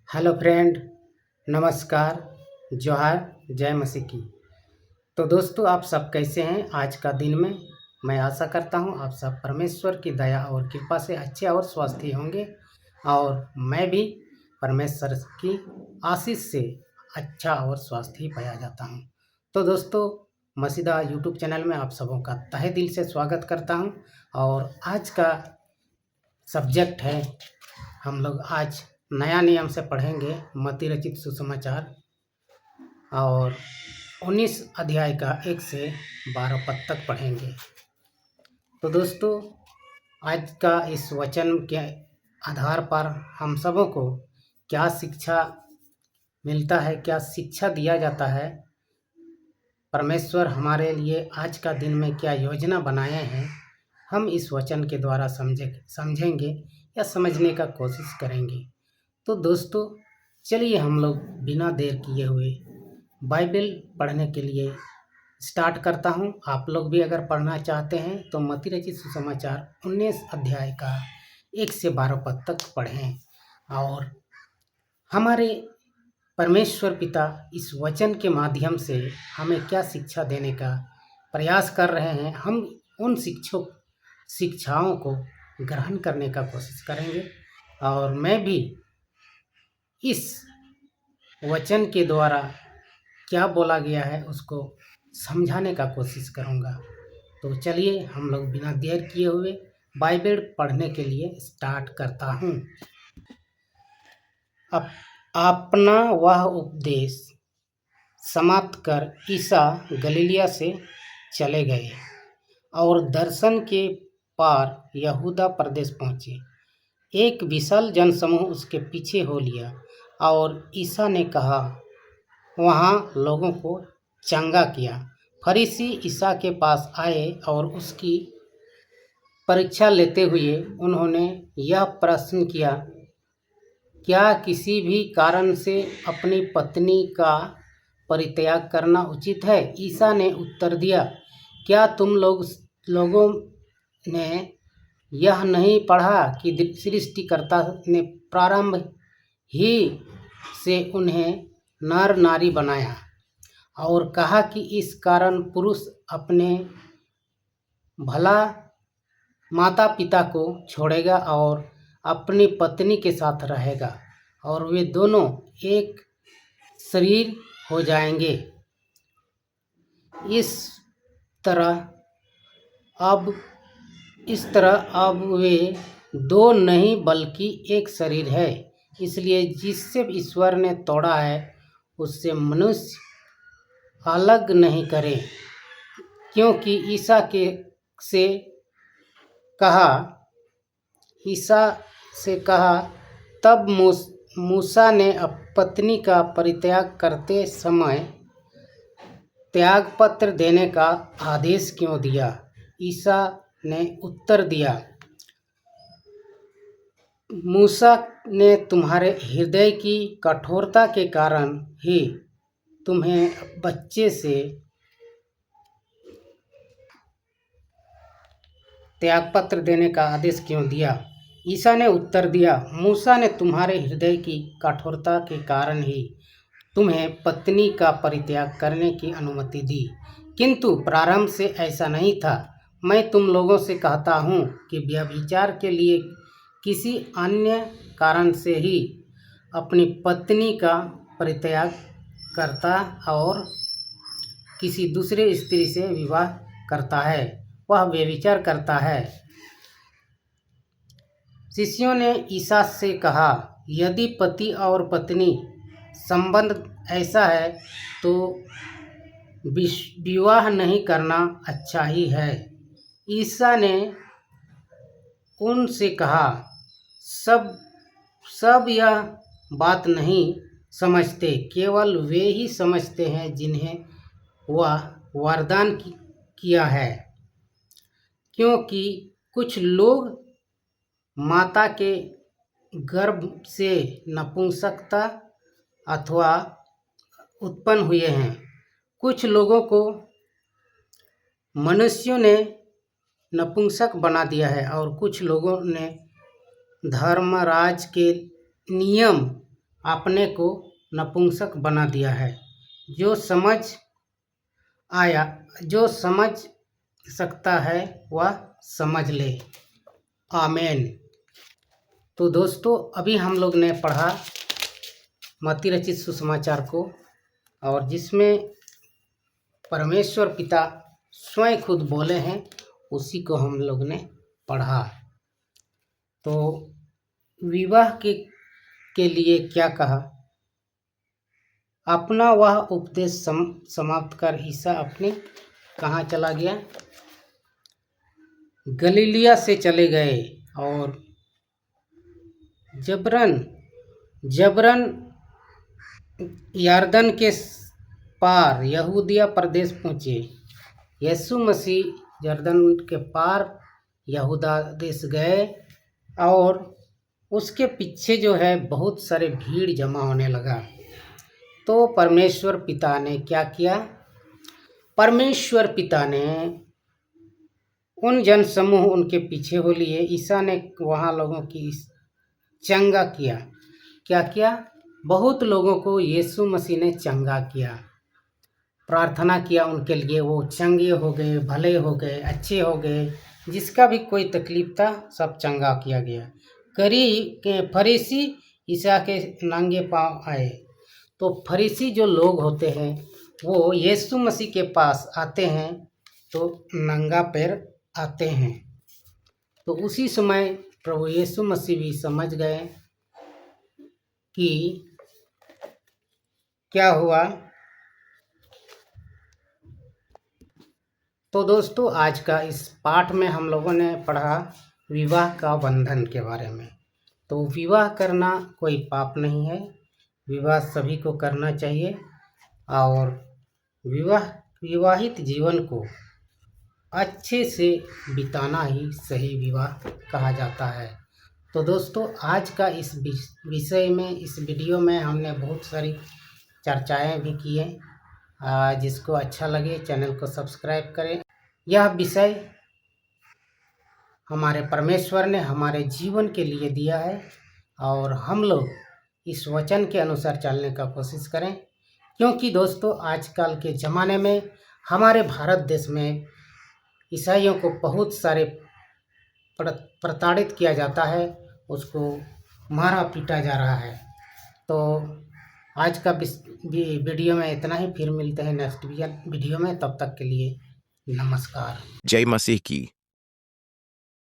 Hello friend, नमस्कार, जोहार, जय मसीह की। तो दोस्तों, आप सब कैसे हैं आज का दिन में। मैं आशा करता हूं आप सब परमेश्वर की दया और कृपा से अच्छे और स्वस्थ होंगे और मैं भी परमेश्वर की आशीष से अच्छा और स्वस्थ ही पाया जाता हूं। तो दोस्तों, मसीदा यूट्यूब चैनल में आप सबों का तहे दिल से स्वागत करता हूं और आज का सब्जेक्ट है, हम लोग आज नया नियम से पढ़ेंगे मत्ती रचित सुसमाचार और 19 अध्याय का 1 से 12 पद तक पढ़ेंगे। तो दोस्तों, आज का इस वचन के आधार पर हम सबों को क्या शिक्षा मिलता है, क्या शिक्षा दिया जाता है, परमेश्वर हमारे लिए आज का दिन में क्या योजना बनाए हैं, हम इस वचन के द्वारा समझेंगे या समझने का कोशिश करेंगे। तो दोस्तों, चलिए हम लोग बिना देर किए हुए बाइबल पढ़ने के लिए स्टार्ट करता हूं। आप लोग भी अगर पढ़ना चाहते हैं तो मत्ती रचित सुसमाचार 19 अध्याय का 1 से 12 पद तक पढ़ें और हमारे परमेश्वर पिता इस वचन के माध्यम से हमें क्या शिक्षा देने का प्रयास कर रहे हैं, हम उन शिक्षाओं को ग्रहण करने का कोशिश करेंगे और मैं भी इस वचन के द्वारा क्या बोला गया है उसको समझाने का कोशिश करूँगा। तो चलिए हम लोग बिना देर किए हुए बाइबल पढ़ने के लिए स्टार्ट करता हूँ। अब अपना वह उपदेश समाप्त कर ईसा गलीलिया से चले गए और दर्शन के पार यहूदा प्रदेश पहुँचे। एक विशाल जनसमूह उसके पीछे हो लिया और ईसा ने कहा वहाँ लोगों को चंगा किया। फरीसी ईसा के पास आए और उसकी परीक्षा लेते हुए उन्होंने यह प्रश्न किया, क्या किसी भी कारण से अपनी पत्नी का परित्याग करना उचित है? ईसा ने उत्तर दिया, क्या तुम लोगों ने यह नहीं पढ़ा कि सृष्टिकर्ता ने प्रारंभ ही से उन्हें नर नारी बनाया और कहा कि इस कारण पुरुष अपने भला माता पिता को छोड़ेगा और अपनी पत्नी के साथ रहेगा और वे दोनों एक शरीर हो जाएंगे। इस तरह अब वे दो नहीं बल्कि एक शरीर है। इसलिए जिससे ईश्वर ने तोड़ा है उससे मनुष्य अलग नहीं करे। क्योंकि ईसा से कहा तब मूसा ने पत्नी का परित्याग करते समय त्यागपत्र देने का आदेश क्यों दिया? ईसा ने उत्तर दिया, मूसा ने तुम्हारे हृदय की कठोरता के कारण ही तुम्हें बच्चे से त्यागपत्र देने का आदेश क्यों दिया? ईसा ने उत्तर दिया, मूसा ने तुम्हारे हृदय की कठोरता के कारण ही तुम्हें पत्नी का परित्याग करने की अनुमति दी, किंतु प्रारंभ से ऐसा नहीं था। मैं तुम लोगों से कहता हूँ कि व्यभिचार के लिए किसी अन्य कारण से ही अपनी पत्नी का परित्याग करता और किसी दूसरे स्त्री से विवाह करता है, वह व्यभिचार करता है। शिष्यों ने ईसा से कहा, यदि पति और पत्नी संबंध ऐसा है तो विवाह नहीं करना अच्छा ही है। ईसा ने उनसे कहा, सब यह बात नहीं समझते, केवल वे ही समझते हैं जिन्हें वह वरदान किया है। क्योंकि कुछ लोग माता के गर्भ से नपुंसकता अथवा उत्पन्न हुए हैं। कुछ लोगों को मनुष्यों ने नपुंसक बना दिया है और कुछ लोगों ने धर्मराज के नियम अपने को नपुंसक बना दिया है। जो समझ सकता है वह समझ ले। आमीन। तो दोस्तों, अभी हम लोग ने पढ़ा मत्ती रचित सुसमाचार को, और जिसमें परमेश्वर पिता स्वयं खुद बोले हैं, उसी को हम लोग ने पढ़ा। तो विवाह के लिए क्या कहा? अपना वह उपदेश समाप्त कर ईसा अपने कहाँ चला गया? गलीलिया से चले गए और जबरन यरदन के पार यहूदिया प्रदेश पहुँचे। यीशु मसीह यरदन के पार यहूदा देश गए और उसके पीछे जो है बहुत सारे भीड़ जमा होने लगा। तो परमेश्वर पिता ने क्या किया? परमेश्वर पिता ने उन जनसमूह उनके पीछे हो लिए। ईसा ने वहाँ लोगों की चंगा किया। क्या किया? बहुत लोगों को यीशु मसीह ने चंगा किया। प्रार्थना किया उनके लिए, वो चंगे हो गए, भले हो गए, अच्छे हो गए। जिसका भी कोई तकलीफ था सब चंगा किया गया। फरीसी ईसा के नंगे पांव आए। तो फरीसी जो लोग होते हैं वो यीशु मसीह के पास आते हैं तो नंगा पैर आते हैं। तो उसी समय प्रभु यीशु मसीह भी समझ गए कि क्या हुआ। तो दोस्तों, आज का इस पाठ में हम लोगों ने पढ़ा विवाह का बंधन के बारे में। तो विवाह करना कोई पाप नहीं है, विवाह सभी को करना चाहिए और विवाहित जीवन को अच्छे से बिताना ही सही विवाह कहा जाता है। तो दोस्तों, आज का इस विषय में, इस वीडियो में हमने बहुत सारी चर्चाएं भी की हैं। जिसको अच्छा लगे चैनल को सब्सक्राइब करें। यह विषय हमारे परमेश्वर ने हमारे जीवन के लिए दिया है और हम लोग इस वचन के अनुसार चलने का कोशिश करें, क्योंकि दोस्तों आजकल के ज़माने में हमारे भारत देश में ईसाइयों को बहुत सारे प्रताड़ित किया जाता है, उसको मारा पीटा जा रहा है। तो आज का वीडियो में इतना ही। फिर मिलते हैं नेक्स्ट वीडियो में। तब तक के लिए नमस्कार। जय मसीह की।